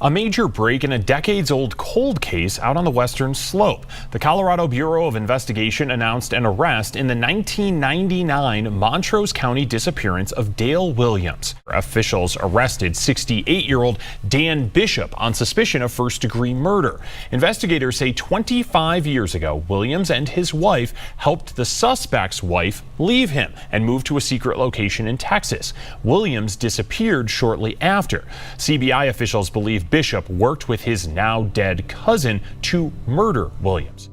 A major break in a decades-old cold case out on the western slope. The Colorado Bureau of Investigation announced an arrest in the 1999 Montrose County disappearance of Dale Williams. Officials arrested 68-year-old Dan Bishop on suspicion of first-degree murder. Investigators say 25 years ago, Williams and his wife helped the suspect's wife leave him and move to a secret location in Texas. Williams disappeared shortly after. CBI officials believe Bishop worked with his now dead cousin to murder Williams.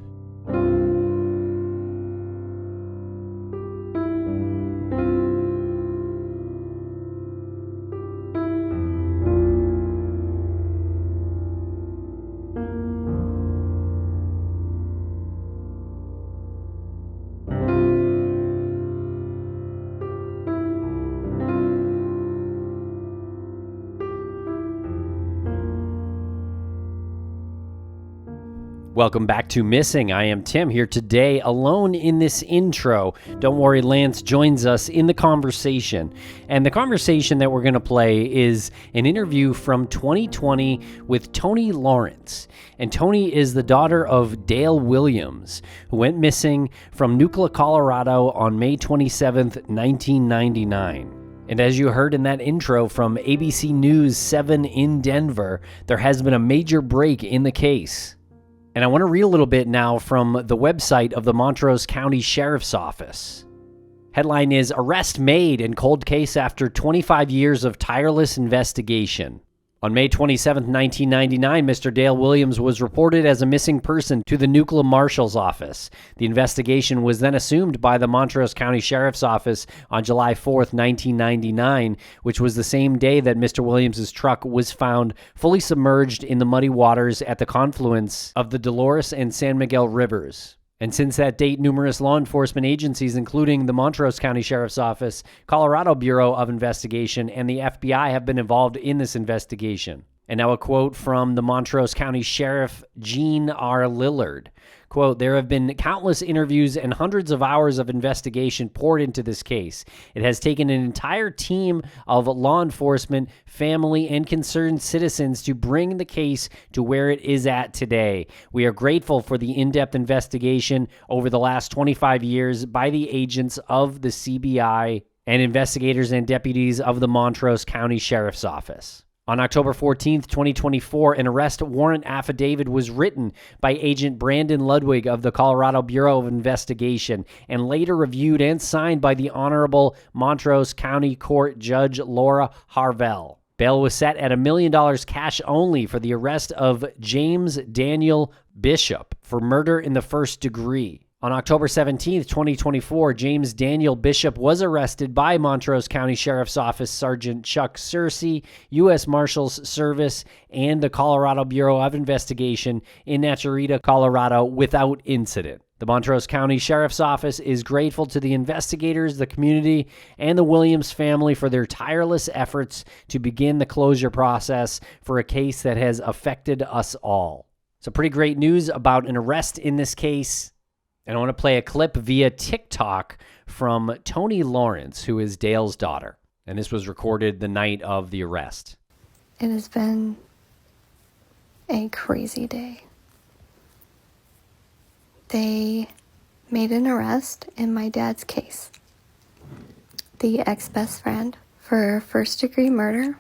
Welcome back to Missing. I am Tim here today alone in this intro. Don't worry, Lance joins us in the conversation. And the conversation that we're going to play is an interview from 2020 with Tonee Lawrence. And Tonee is the daughter of Dale Williams, who went missing from Nucla, Colorado on May 27th, 1999. And as you heard in that intro from ABC News 7 in Denver, there has been a major break in the case. And I want to read a little bit now from the website of the Montrose County Sheriff's Office. Headline is, Arrest Made in Cold Case After 25 Years of Tireless Investigation. On May 27, 1999, Mr. Dale Williams was reported as a missing person to the Nucla Marshal's Office. The investigation was then assumed by the Montrose County Sheriff's Office on July 4, 1999, which was the same day that Mr. Williams' truck was found fully submerged in the muddy waters at the confluence of the Dolores and San Miguel rivers. And since that date, numerous law enforcement agencies, including the Montrose County Sheriff's Office, Colorado Bureau of Investigation, and the FBI have been involved in this investigation. And now a quote from the Montrose County Sheriff, Gene R. Lillard. Quote, there have been countless interviews and hundreds of hours of investigation poured into this case. It has taken an entire team of law enforcement, family, and concerned citizens to bring the case to where it is at today. We are grateful for the in-depth investigation over the last 25 years by the agents of the CBI and investigators and deputies of the Montrose County Sheriff's Office. On October 14th, 2024, an arrest warrant affidavit was written by Agent Brandon Ludwig of the Colorado Bureau of Investigation and later reviewed and signed by the Honorable Montrose County Court Judge Laura Harvell. Bail was set at $1 million cash only for the arrest of James Daniel Bishop for murder in the first degree. On October 17, 2024, James Daniel Bishop was arrested by Montrose County Sheriff's Office Sergeant Chuck Searcy, U.S. Marshals Service, and the Colorado Bureau of Investigation in Naturita, Colorado, without incident. The Montrose County Sheriff's Office is grateful to the investigators, the community, and the Williams family for their tireless efforts to begin the closure process for a case that has affected us all. So pretty great news about an arrest in this case. And I want to play a clip via TikTok from Tonee Lawrence, who is Dale's daughter. And this was recorded the night of the arrest. It has been a crazy day. They made an arrest in my dad's case. The ex-best friend for first-degree murder.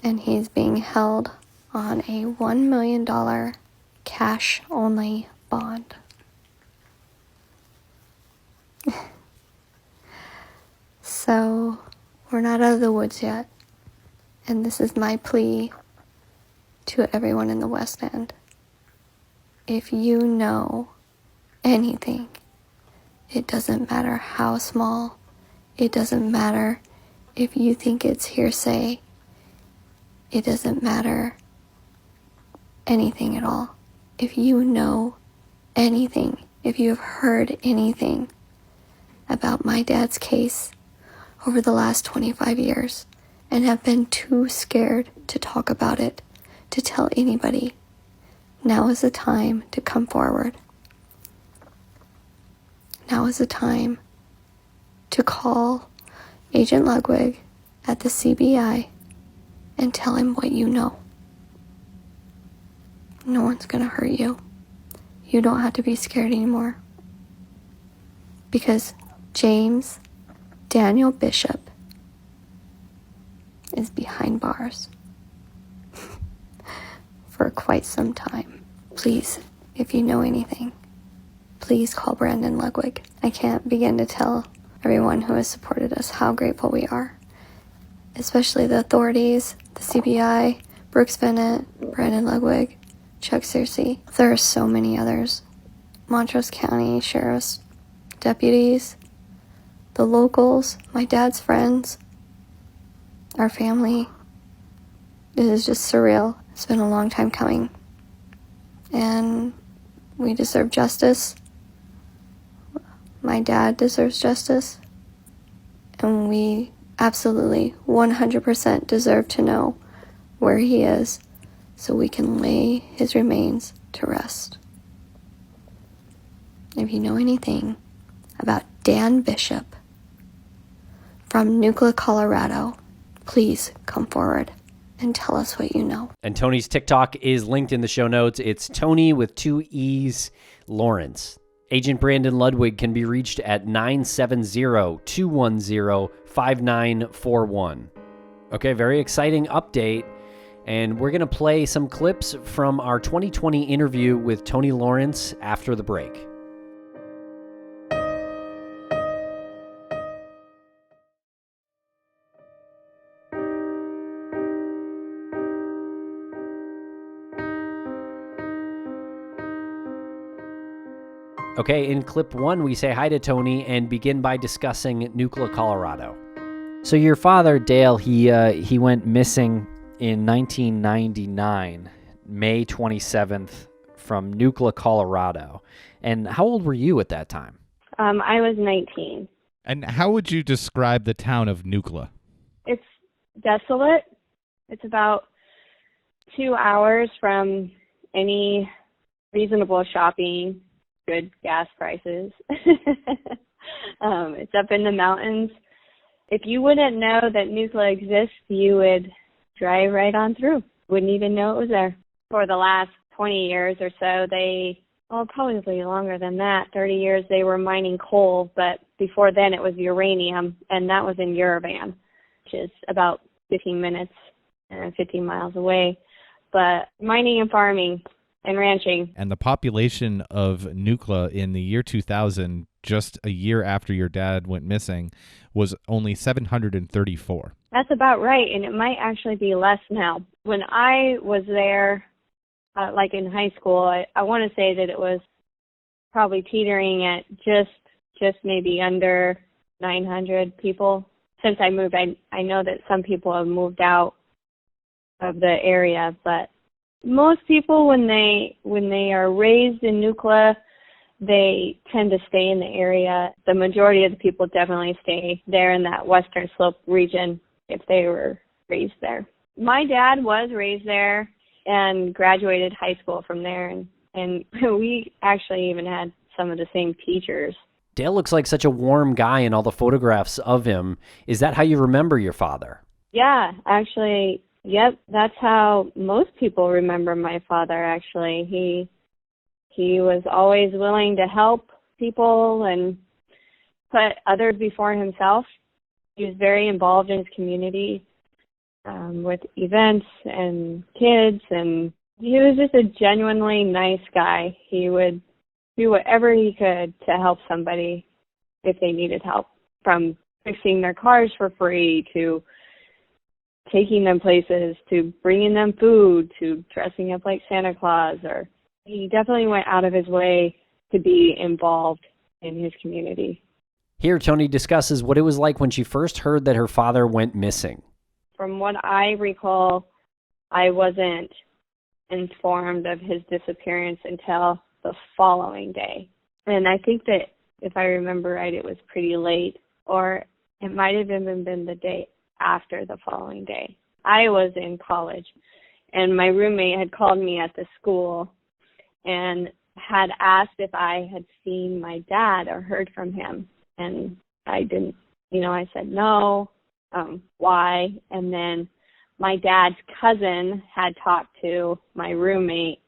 And he's being held on a $1 million cash-only bond. So, we're not out of the woods yet, and this is my plea to everyone in the West End. If you know anything, it doesn't matter how small, it doesn't matter if you think it's hearsay, it doesn't matter anything at all. If you know anything, if you have heard anything about my dad's case over the last 25 years and have been too scared to talk about it, to tell anybody, now is the time to come forward. Now is the time to call Agent Ludwig at the CBI and tell him what you know. No one's gonna hurt you. You don't have to be scared anymore. Because James Daniel Bishop is behind bars for quite some time. Please, if you know anything, please call Brandon Ludwig. I can't begin to tell everyone who has supported us how grateful we are, especially the authorities, the CBI, Brooks Bennett, Brandon Ludwig, Chuck Searcy. There are so many others. Montrose County sheriff's deputies, the locals, my dad's friends, our family. It is just surreal. It's been a long time coming. And we deserve justice. My dad deserves justice. And we absolutely 100% deserve to know where he is so we can lay his remains to rest. If you know anything about Dan Bishop from Nucla, Colorado, please come forward and tell us what you know. And Tonee's TikTok is linked in the show notes. It's Tonee with 2 E's Lawrence. Agent Brandon Ludwig can be reached at 970-210-5941. Okay, very exciting update. And we're going to play some clips from our 2020 interview with Tonee Lawrence after the break. Okay, in clip 1, we say hi to Tonee and begin by discussing Nucla, Colorado. So your father, Dale, he went missing in 1999, May 27th, from Nucla, Colorado. And how old were you at that time? I was 19. And how would you describe the town of Nucla? It's desolate. It's about 2 hours from any reasonable shopping, good gas prices. It's up in the mountains. If you wouldn't know that Nucla exists, you would drive right on through. Wouldn't even know it was there. For the last 20 years or so, probably longer than that, 30 years, they were mining coal, but before then it was uranium, and that was in Yerevan, which is about 15 minutes and 15 miles away. But mining and farming and ranching. And the population of Nucla in the year 2000, just a year after your dad went missing, was only 734. That's about right, and it might actually be less now. When I was there, like in high school, I want to say that it was probably teetering at just maybe under 900 people. Since I moved, I know that some people have moved out of the area, but most people, when they are raised in Nucla, they tend to stay in the area. The majority of the people definitely stay there in that Western Slope region if they were raised there. My dad was raised there and graduated high school from there, and we actually even had some of the same teachers. Dale looks like such a warm guy in all the photographs of him. Is that how you remember your father? Yeah, actually, yep, that's how most people remember my father, actually. He was always willing to help people and put others before himself. He was very involved in his community with events and kids, and he was just a genuinely nice guy. He would do whatever he could to help somebody if they needed help, from fixing their cars for free to taking them places, to bringing them food, to dressing up like Santa Claus. Or he definitely went out of his way to be involved in his community. Here, Tonee discusses what it was like when she first heard that her father went missing. From what I recall, I wasn't informed of his disappearance until the following day. And I think that, if I remember right, it was pretty late, or it might have even been the day after the following day. I was in college, and my roommate had called me at the school and had asked if I had seen my dad or heard from him. And I didn't, I said no. Why? And then my dad's cousin had talked to my roommate,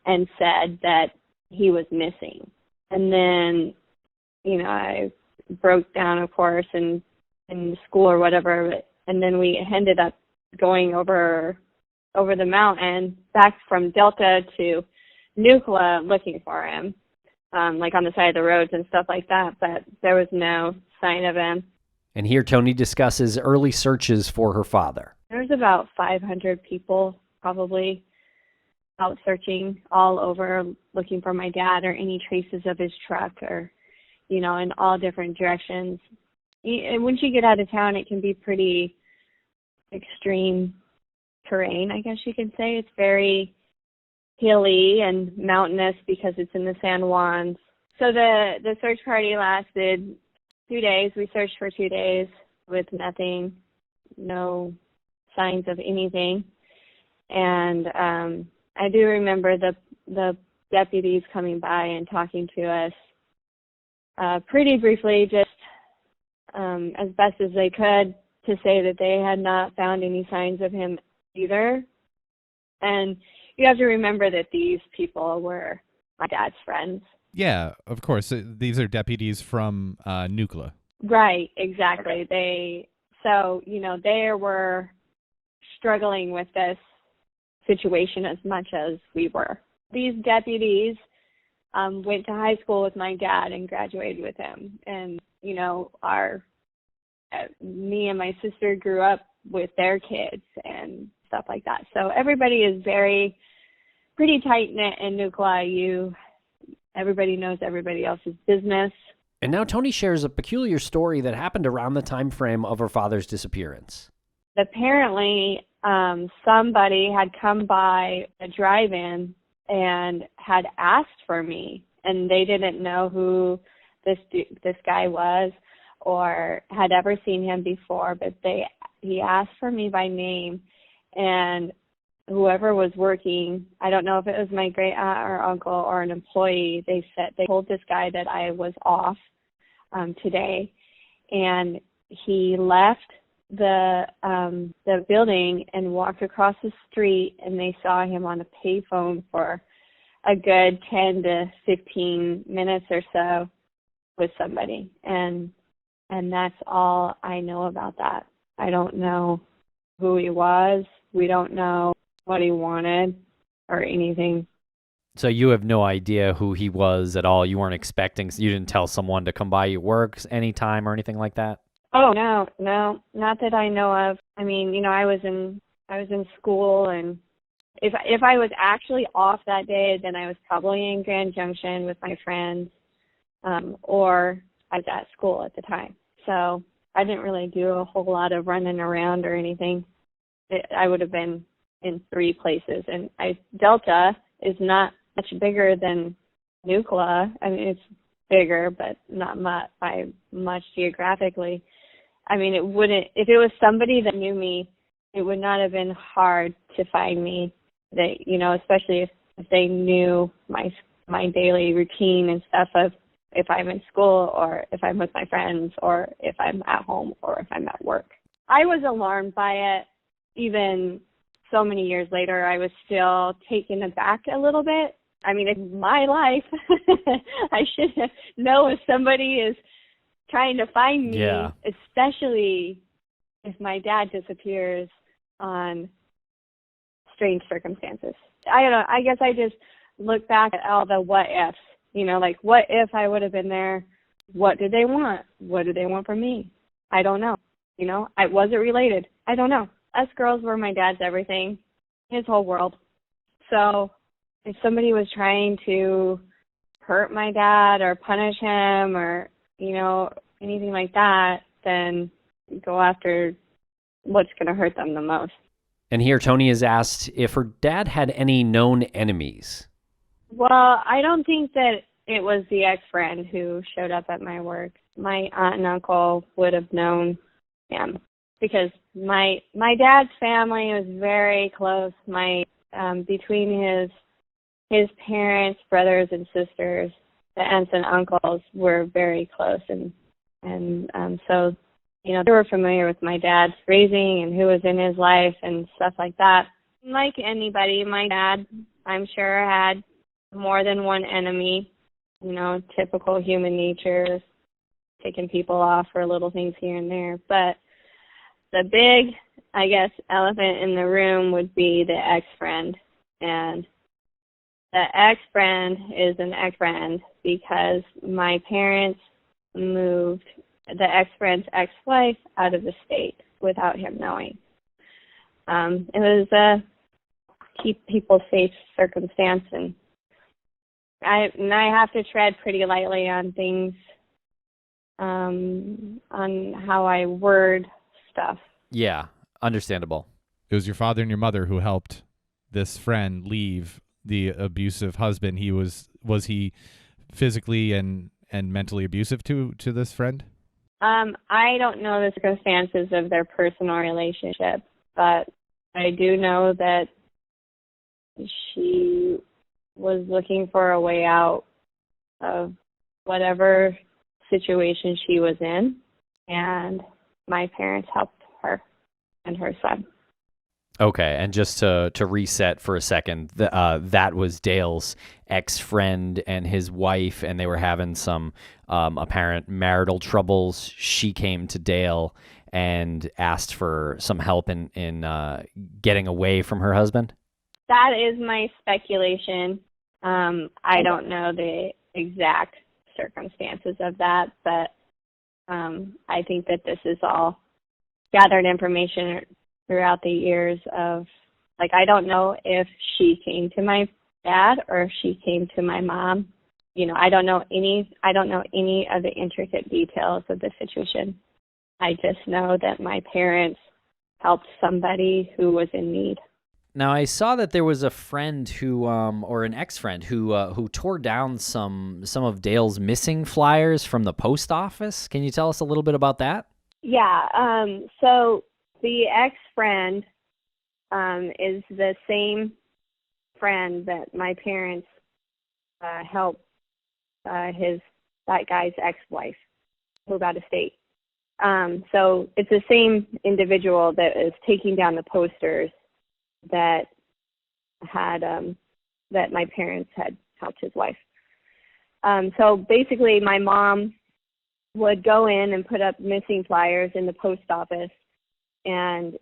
and said that he was missing. And then, I broke down, of course, in school or whatever, and then we ended up going over the mountain back from Delta to Nucla looking for him, like on the side of the roads and stuff like that, but there was no sign of him. And here Tonee discusses early searches for her father. There's about 500 people probably out searching all over, looking for my dad or any traces of his truck or, in all different directions. And once you get out of town, it can be pretty extreme terrain, I guess you could say. It's very hilly and mountainous because it's in the San Juans. So the search party lasted 2 days. We searched for 2 days with nothing, no signs of anything. And I do remember the deputies coming by and talking to us pretty briefly, just as best as they could, to say that they had not found any signs of him either. And you have to remember that these people were my dad's friends. Yeah, of course. These are deputies from Nucla. Right, exactly. They were struggling with this situation as much as we were. These deputies went to high school with my dad and graduated with him. And, me and my sister grew up with their kids and stuff like that. So everybody is pretty tight-knit in Nucla. Everybody knows everybody else's business. And now Tonee shares a peculiar story that happened around the time frame of her father's disappearance. Apparently, somebody had come by a drive-in and had asked for me, and they didn't know who this guy was or had ever seen him before, but he asked for me by name, and whoever was working, I don't know if it was my great aunt or uncle or an employee, they told this guy that I was off today, and he left the building and walked across the street, and they saw him on a payphone for a good 10 to 15 minutes or so with somebody, and that's all I know about that. I don't know who he was. We don't know what he wanted or anything. So you have no idea who he was at all? You weren't expecting, you didn't tell someone to come by your work anytime or anything like that? Oh, no, not that I know of. I mean, I was in school, and if I was actually off that day, then I was probably in Grand Junction with my friends, or I was at school at the time. So I didn't really do a whole lot of running around or anything. I would have been in 3 places, and Delta is not much bigger than Nucla. I mean, it's bigger, but not by much geographically. I mean, it wouldn't, if it was somebody that knew me, it would not have been hard to find me. They, especially if they knew my daily routine and stuff of if I'm in school or if I'm with my friends or if I'm at home or if I'm at work. I was alarmed by it. Even so many years later, I was still taken aback a little bit. I mean, it's my life. I should know if somebody is trying to find me, especially if my dad disappears on strange circumstances. I don't know. I guess I just look back at all the what ifs, like what if I would have been there? What did they want? What did they want from me? I don't know. Was it related? I don't know. Us girls were my dad's everything, his whole world. So if somebody was trying to hurt my dad or punish him or, anything like that, then go after what's going to hurt them the most. And here Tonee is asked if her dad had any known enemies. Well, I don't think that it was the ex-friend who showed up at my work. My aunt and uncle would have known him because my dad's family was very close. Between his parents, brothers and sisters, the aunts and uncles were very close, and so they were familiar with my dad's raising and who was in his life and stuff like that. Like anybody, my dad, I'm sure, had more than one enemy, typical human nature, taking people off for little things here and there. But the big, I guess, elephant in the room would be the ex-friend. And the ex-friend is an ex-friend because my parents moved the ex-friend's ex-wife out of the state without him knowing. It was a keep people safe circumstance, and I have to tread pretty lightly on things, on how I word stuff. Yeah, understandable. It was your father and your mother who helped this friend leave the abusive husband. Was he physically and mentally abusive to this friend? I don't know the circumstances of their personal relationship, but I do know that she was looking for a way out of whatever situation she was in, and my parents helped her and her son. Okay, and just to reset for a second, that was Dale's ex-friend and his wife, and they were having some apparent marital troubles. She came to Dale and asked for some help in getting away from her husband? That is my speculation. I don't know the exact circumstances of that, but I think that this is all gathered information throughout the years of, I don't know if she came to my dad or if she came to my mom. I don't know any of the intricate details of the situation. I just know that my parents helped somebody who was in need. Now, I saw that there was a friend who, or an ex-friend who tore down some of Dale's missing flyers from the post office. Can you tell us a little bit about that? Yeah. So the ex-friend is the same friend that my parents helped that guy's ex-wife move out of state. So it's the same individual that is taking down the posters that had that my parents had helped his wife. So basically, my mom would go in and put up missing flyers in the post office, and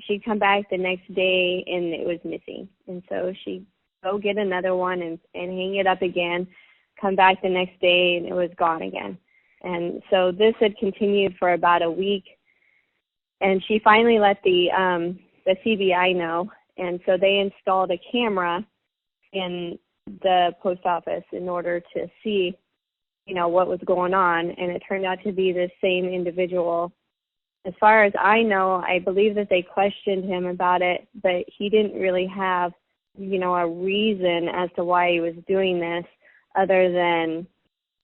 she'd come back the next day and it was missing. And so she'd go get another one and hang it up again, come back the next day and it was gone again. And so this had continued for about a week, and she finally let the CBI know. And so they installed a camera in the post office in order to see, what was going on. And it turned out to be the same individual. As far as I know, I believe that they questioned him about it, but he didn't really have, a reason as to why he was doing this other than,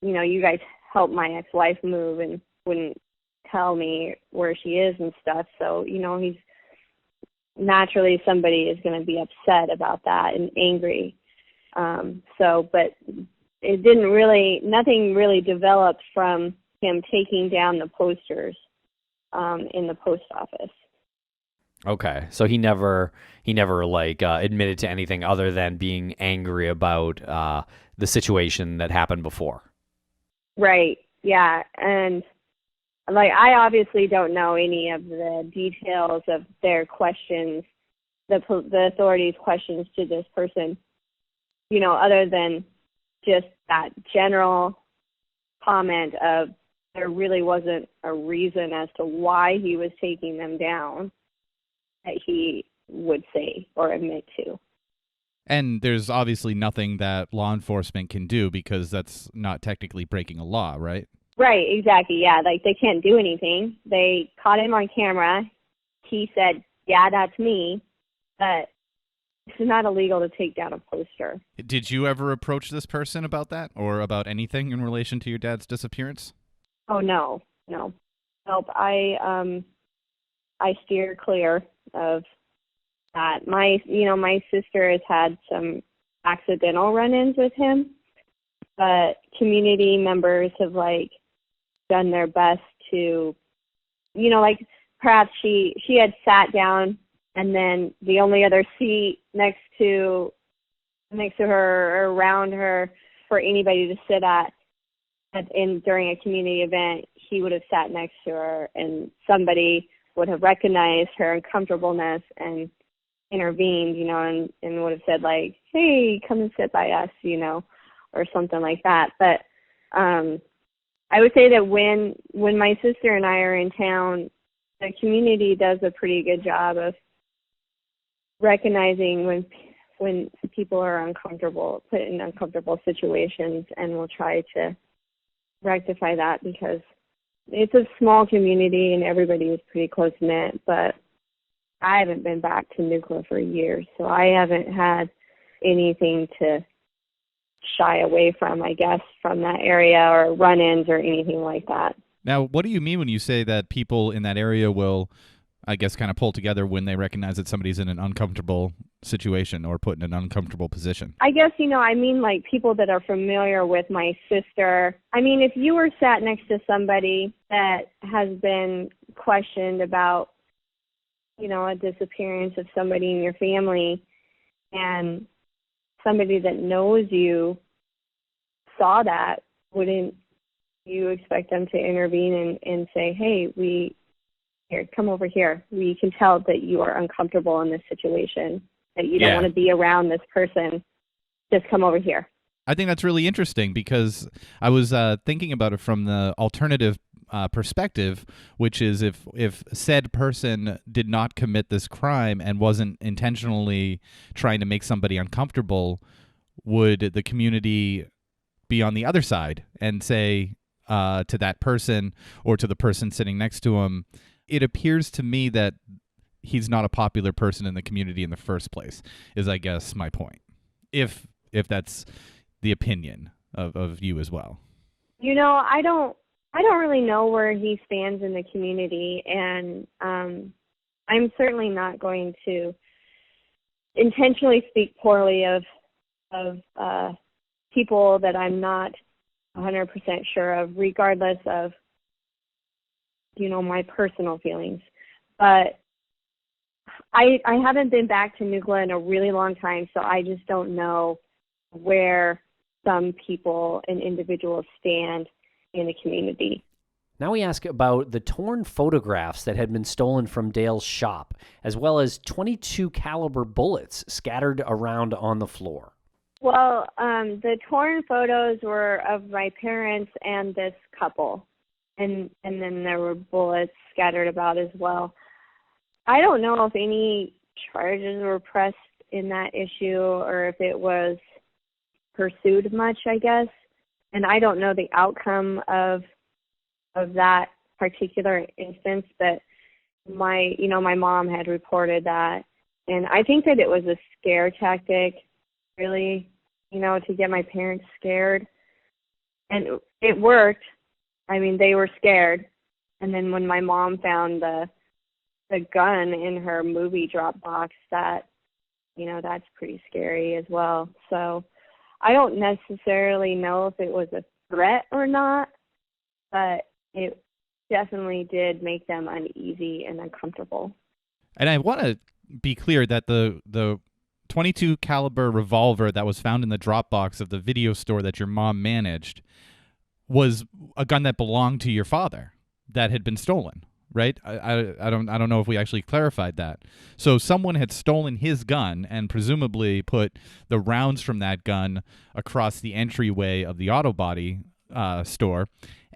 you guys helped my ex-wife move and wouldn't tell me where she is and stuff. So, he's naturally somebody is going to be upset about that and angry. But it nothing really developed from him taking down the posters in the post office. Okay, so he never admitted to anything other than being angry about the situation that happened before. Right. Yeah, and I obviously don't know any of the details of their questions, the authorities' questions to this person, other than just that general comment of there really wasn't a reason as to why he was taking them down that he would say or admit to. And there's obviously nothing that law enforcement can do because that's not technically breaking a law, right? Right, exactly, yeah. They can't do anything. They caught him on camera. He said, yeah, that's me. But it's not illegal to take down a poster. Did you ever approach this person about that or about anything in relation to your dad's disappearance? Oh, no. Nope. I steer clear of that. My sister has had some accidental run-ins with him, but community members have done their best to, perhaps she had sat down and then the only other seat next to next to her or around her for anybody to sit at during a community event. He would have sat next to her, and somebody would have recognized her uncomfortableness and intervened, and would have said, like, hey, come and sit by us, or something like that. But I would say that when my sister and I are in town, the community does a pretty good job of recognizing when people are uncomfortable, put in uncomfortable situations, and we'll try to rectify that, because it's a small community and everybody is pretty close-knit. But I haven't been back to Nucla for years, so I haven't had anything to shy away from, I guess, from that area, or run-ins or anything like that. Now, what do you mean when you say that people in that area will, I guess, kind of pull together when they recognize that somebody's in an uncomfortable situation or put in an uncomfortable position? I guess, I mean, like, people that are familiar with my sister. I mean, if you were sat next to somebody that has been questioned about, a disappearance of somebody in your family, and somebody that knows you saw that, wouldn't you expect them to intervene and say, hey, here, come over here. We can tell that you are uncomfortable in this situation, that you don't want to be around this person. Just come over here. I think that's really interesting, because I was thinking about it from the alternative perspective, which is if said person did not commit this crime and wasn't intentionally trying to make somebody uncomfortable, would the community be on the other side and say to that person or to the person sitting next to him, it appears to me that he's not a popular person in the community in the first place, is, I guess, my point. If that's the opinion of you as well. I don't really know where he stands in the community, and I'm certainly not going to intentionally speak poorly of people that I'm not 100% sure of, regardless of, my personal feelings. But I haven't been back to Nucla in a really long time, so I just don't know where some people and individuals stand in the community. Now we ask about the torn photographs that had been stolen from Dale's shop, as well as .22 caliber bullets scattered around on the floor. Well, the torn photos were of my parents and this couple, and then there were bullets scattered about as well. I don't know if any charges were pressed in that issue or if it was pursued much, I guess. And I don't know the outcome of that particular instance, but my mom had reported that. And I think that it was a scare tactic, really, to get my parents scared. And it worked. I mean, they were scared. And then when my mom found the gun in her movie Dropbox, that's pretty scary as well. So I don't necessarily know if it was a threat or not, but it definitely did make them uneasy and uncomfortable. And I want to be clear that the .22 caliber revolver that was found in the Dropbox of the video store that your mom managed was a gun that belonged to your father that had been stolen, right? I don't know if we actually clarified that. So someone had stolen his gun and presumably put the rounds from that gun across the entryway of the auto body store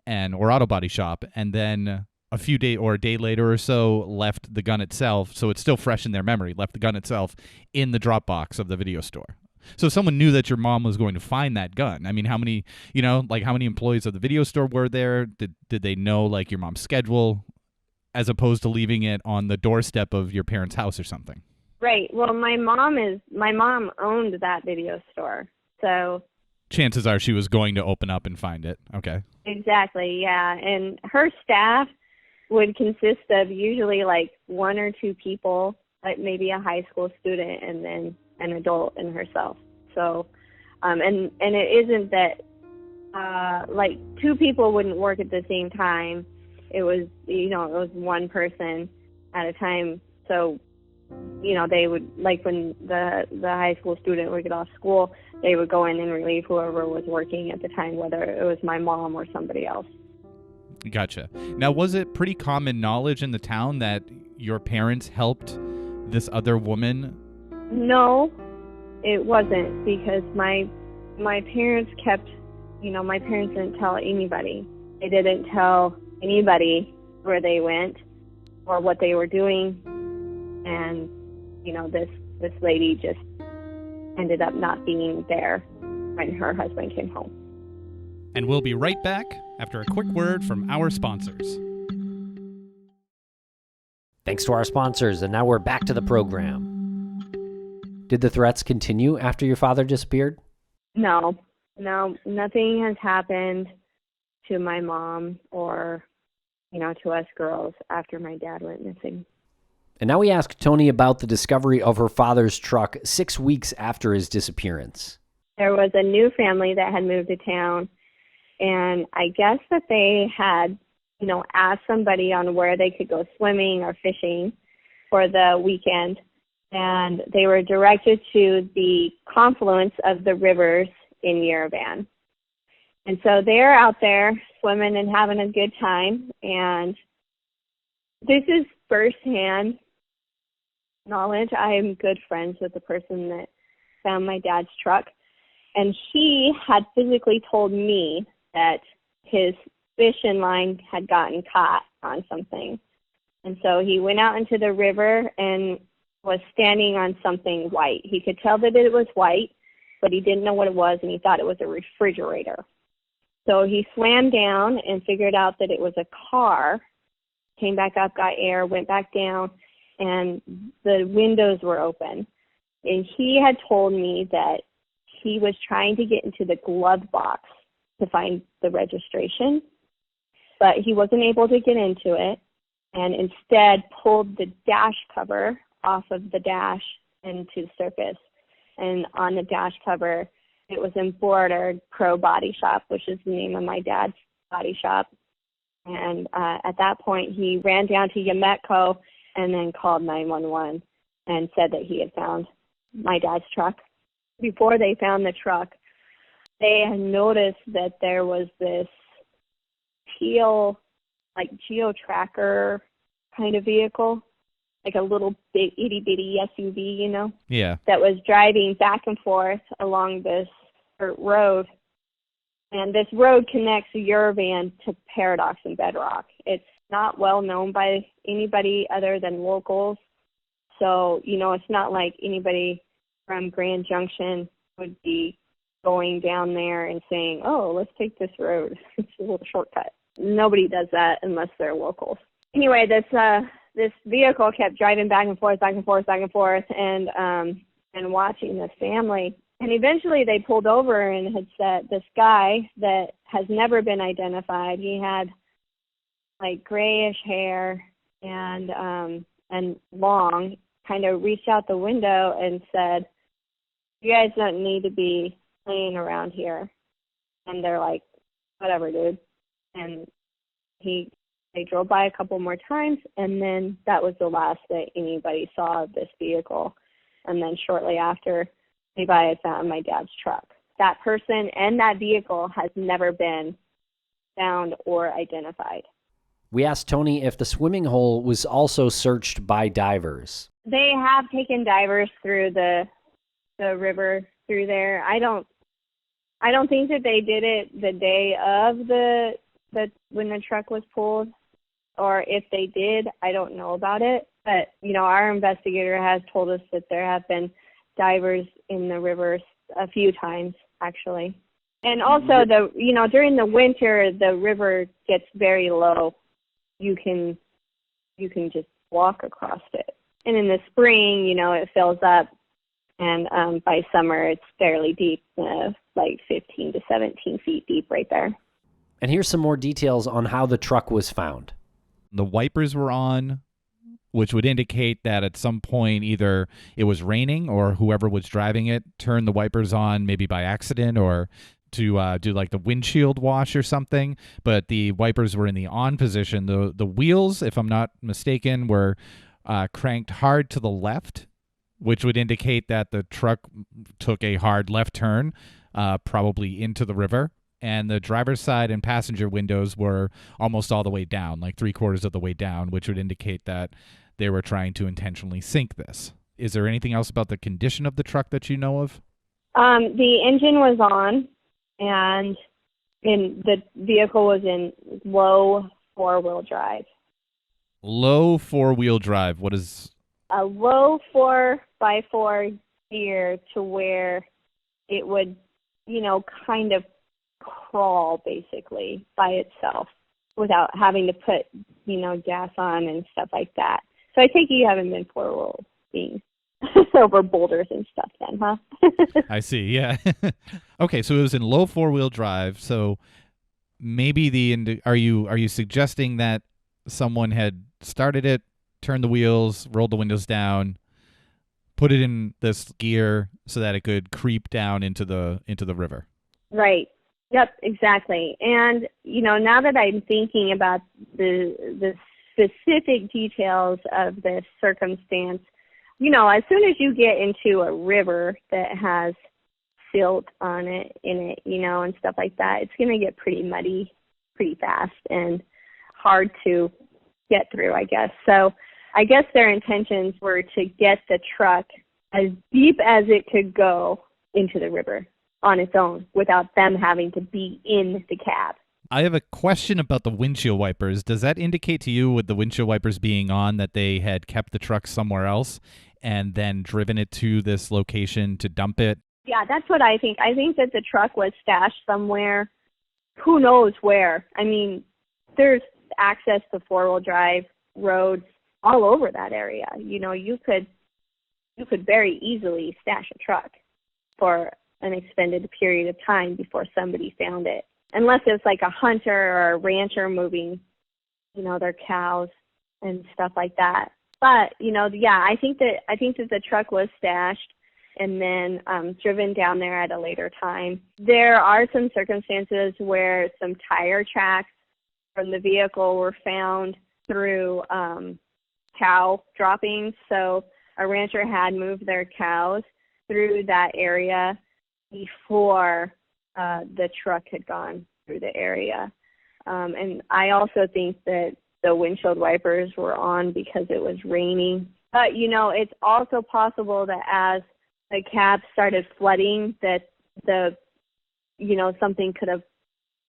or auto body shop, and then a day later or so left the gun itself, so it's still fresh in their memory, left the gun itself in the Dropbox of the video store. So someone knew that your mom was going to find that gun. I mean, how many employees of the video store were there? Did they know, like, your mom's schedule, as opposed to leaving it on the doorstep of your parents' house or something? Right. Well, my mom owned that video store, so chances are she was going to open up and find it. Okay. Exactly. Yeah, and her staff would consist of usually like one or two people, like maybe a high school student and then an adult and herself. So, and it isn't that like two people wouldn't work at the same time. It was, it was one person at a time. So they would, like when the high school student would get off school, they would go in and relieve whoever was working at the time, whether it was my mom or somebody else. Gotcha. Now, was it pretty common knowledge in the town that your parents helped this other woman? No, it wasn't, because my parents kept, my parents didn't tell anybody. They didn't tell anybody where they went or what they were doing. And, this lady just ended up not being there when her husband came home. And we'll be right back after a quick word from our sponsors. Thanks to our sponsors, and now we're back to the program. Did the threats continue after your father disappeared? No, nothing has happened to my mom or, to us girls after my dad went missing. And now we ask Tonee about the discovery of her father's truck 6 weeks after his disappearance. There was a new family that had moved to town, and I guess that they had, asked somebody on where they could go swimming or fishing for the weekend, and they were directed to the confluence of the rivers in Yerevan. And so they're out there swimming and having a good time, and this is firsthand knowledge. I am good friends with the person that found my dad's truck, and he had physically told me that his fishing line had gotten caught on something. And so he went out into the river and was standing on something white. He could tell that it was white, but he didn't know what it was, and he thought it was a refrigerator. So he swam down and figured out that it was a car, came back up, got air, went back down, and the windows were open. And he had told me that he was trying to get into the glove box to find the registration, but he wasn't able to get into it, and instead pulled the dash cover off of the dash into the surface. And on the dash cover, it was embroidered Pro Body Shop, which is the name of my dad's body shop. And at that point, he ran down to Yametco and then called 911 and said that he had found my dad's truck. Before they found the truck, they had noticed that there was this teal, like geo-tracker kind of vehicle, like a little big itty-bitty SUV, Yeah. that was driving back and forth along this dirt road. And this road connects Yerevan to Paradox and Bedrock. It's not well known by anybody other than locals. So, it's not like anybody from Grand Junction would be going down there and saying, oh, let's take this road. It's a little shortcut. Nobody does that unless they're locals. Anyway, this vehicle kept driving back and forth, and watching this family. And eventually they pulled over and had said, this guy that has never been identified, he had like grayish hair and long, kind of reached out the window and said, you guys don't need to be playing around here. And they're like, whatever, dude. And they drove by a couple more times, and then that was the last that anybody saw of this vehicle. And then shortly after, Levi had found my dad's truck. That person and that vehicle has never been found or identified. We asked Tonee if the swimming hole was also searched by divers. They have taken divers through the river through there. I don't think that they did it the day of when the truck was pulled, or if they did, I don't know about it. But, our investigator has told us that there have been divers in the rivers a few times, actually. And also, during the winter, the river gets very low. You can just walk across it. And in the spring, it fills up. And by summer, it's fairly deep, like 15 to 17 feet deep right there. And here's some more details on how the truck was found. The wipers were on, which would indicate that at some point either it was raining or whoever was driving it turned the wipers on maybe by accident or to do like the windshield wash or something. But the wipers were in the on position. The wheels, if I'm not mistaken, were cranked hard to the left, which would indicate that the truck took a hard left turn, probably into the river. And the driver's side and passenger windows were almost all the way down, like 3/4 of the way down, which would indicate that they were trying to intentionally sink this. Is there anything else about the condition of the truck that you know of? The engine was on, and the vehicle was in low 4-wheel drive. Low 4-wheel drive. What is... A low 4x4 gear to where it would, kind of crawl basically by itself without having to put, gas on and stuff like that. So I take it you haven't been 4-wheel being over boulders and stuff then, huh? I see, yeah. Okay, so it was in low 4-wheel drive. So maybe are you suggesting that someone had started it, turned the wheels, rolled the windows down, put it in this gear so that it could creep down into the river? Right. Yep, exactly. And, now that I'm thinking about the specific details of this circumstance, as soon as you get into a river that has silt on it, and stuff like that, it's going to get pretty muddy pretty fast and hard to get through, I guess. So I guess their intentions were to get the truck as deep as it could go into the river on its own without them having to be in the cab. I have a question about the windshield wipers. Does that indicate to you, with the windshield wipers being on, that they had kept the truck somewhere else and then driven it to this location to dump it? Yeah, that's what I think. I think that the truck was stashed somewhere, who knows where. I mean, there's access to 4-wheel drive roads all over that area. You could very easily stash a truck for an extended period of time before somebody found it. Unless it's like a hunter or a rancher moving, their cows and stuff like that. But, I think that the truck was stashed and then driven down there at a later time. There are some circumstances where some tire tracks from the vehicle were found through cow droppings. So a rancher had moved their cows through that area before the truck had gone through the area. And I also think that the windshield wipers were on because it was raining. But, it's also possible that as the cab started flooding, that something could have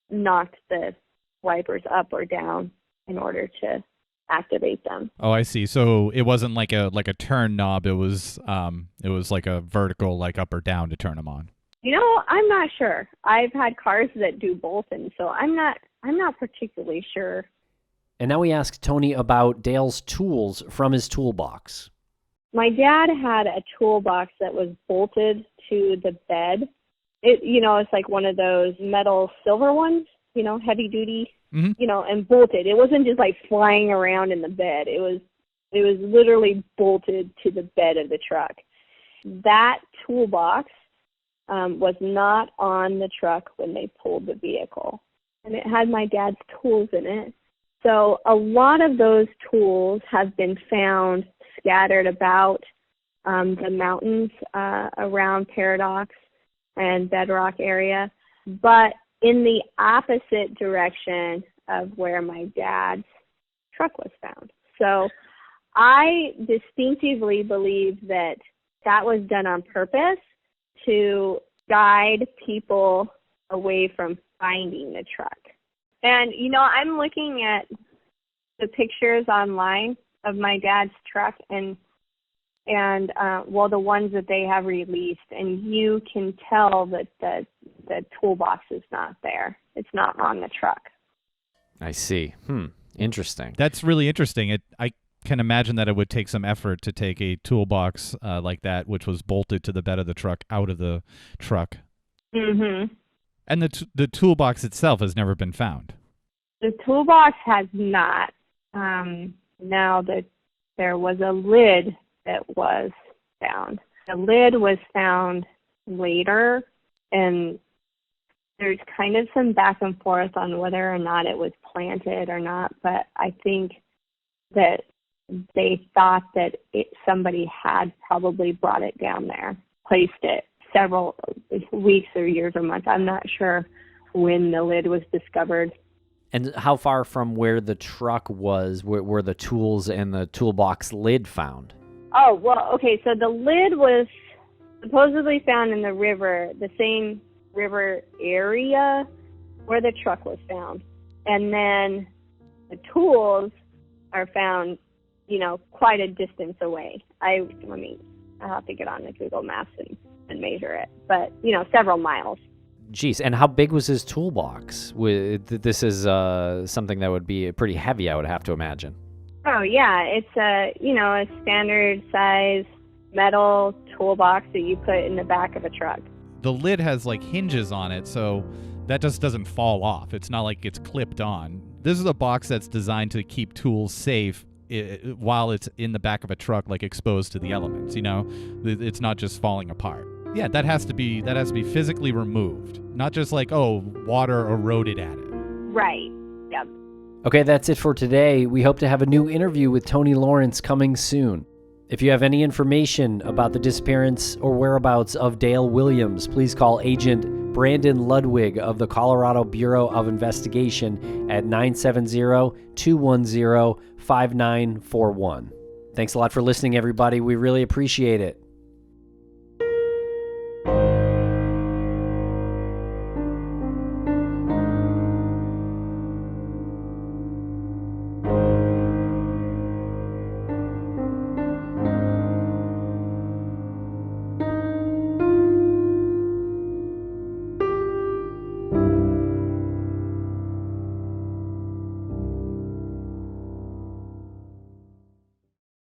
knocked the wipers up or down in order to activate them. Oh, I see. So it wasn't like a turn knob. It was like a vertical, like up or down to turn them on. I'm not sure. I've had cars that do both, and so I'm not particularly sure. And now we ask Tonee about Dale's tools from his toolbox. My dad had a toolbox that was bolted to the bed. It's like one of those metal silver ones, heavy duty, and bolted. It wasn't just like flying around in the bed. It was literally bolted to the bed of the truck. That toolbox was not on the truck when they pulled the vehicle, and it had my dad's tools in it. So a lot of those tools have been found scattered about the mountains around Paradox and Bedrock area, but in the opposite direction of where my dad's truck was found. So I distinctively believe that was done on purpose to guide people away from finding the truck. And, I'm looking at the pictures online of my dad's truck and the ones that they have released, and you can tell that the toolbox is not there. It's not on the truck. I see. Interesting. That's really interesting. I can imagine that it would take some effort to take a toolbox like that, which was bolted to the bed of the truck, out of the truck. Mm-hmm. And the toolbox itself has never been found. The toolbox has not. Now that there was a lid that was found. The lid was found later, and there's kind of some back and forth on whether or not it was planted or not, but I think that they thought that somebody had probably brought it down there, placed it several weeks or years or months. I'm not sure when the lid was discovered. And how far from where the truck was were the tools and the toolbox lid found? Oh, well, okay, so the lid was supposedly found in the river, the same river area where the truck was found. And then the tools are found, quite a distance away. I'll have to get on the Google Maps and measure it, but, several miles. Geez, and how big was his toolbox? This is something that would be pretty heavy, I would have to imagine. Oh, yeah, it's a standard size metal toolbox that you put in the back of a truck. The lid has like hinges on it, so that just doesn't fall off. It's not like it's clipped on. This is a box that's designed to keep tools safe while it's in the back of a truck, like exposed to the elements. It's not just falling apart. Yeah, that has to be physically removed, not just like water eroded at it. Right. Yep. Okay, that's it for today. We hope to have a new interview with Tonee Lawrence coming soon. If you have any information about the disappearance or whereabouts of Dale Williams, please call Agent Brandon Ludwig of the Colorado Bureau of Investigation at 970-210-5941. Thanks a lot for listening, everybody. We really appreciate it.